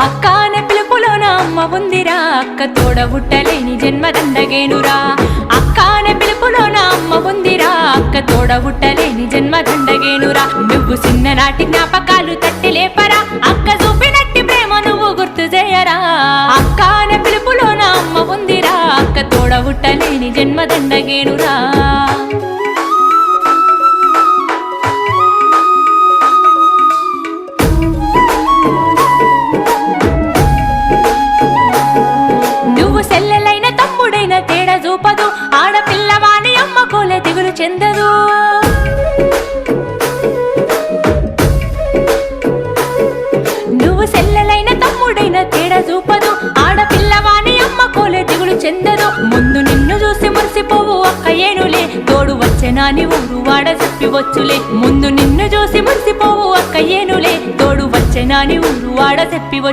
అక్క అనే పిలుపులోన అమ్మ ఉందిరా, అక్క తోడబుట్టలేని జన్మదండగేనురా. అక్క అనే పిలుపులోన అమ్మ ఉందిరా, అక్క తోడబుట్టలేని జన్మదండగేనురా. నువ్వు చిన్ననాటి జ్ఞాపకాలు తట్టి లేపరా, అక్క చూపినట్టి ప్రేమ నువ్వు గుర్తు చేయరా. అక్క అనే పిలుపులోన అమ్మ ఉందిరా, అక్క తోడబుట్టలేని జన్మదండగేనురా. సెల్లెలైన తమ్ముడైన తేడా చూపదు, ఆడపిల్లవాని అమ్మ కోలే దిగులు చెందదు. నువ్వు సెల్లెలైన తమ్ముడైన తేడా చూపదు, ఆడపిల్లవాని అమ్మ కోలే దిగులు చెందదు. ముందు నిన్ను చూసి మురిసిపోవు అక్క ఏనులే, తోడు వచ్చెనాని ఊరు వాడ చెప్పివచ్చులే. ముందు నిన్ను చూసి మురిసిపోవు అక్క ఏనులే, తోడు వచ్చెనాని ఊరు వాడ చెప్పివచ్చు.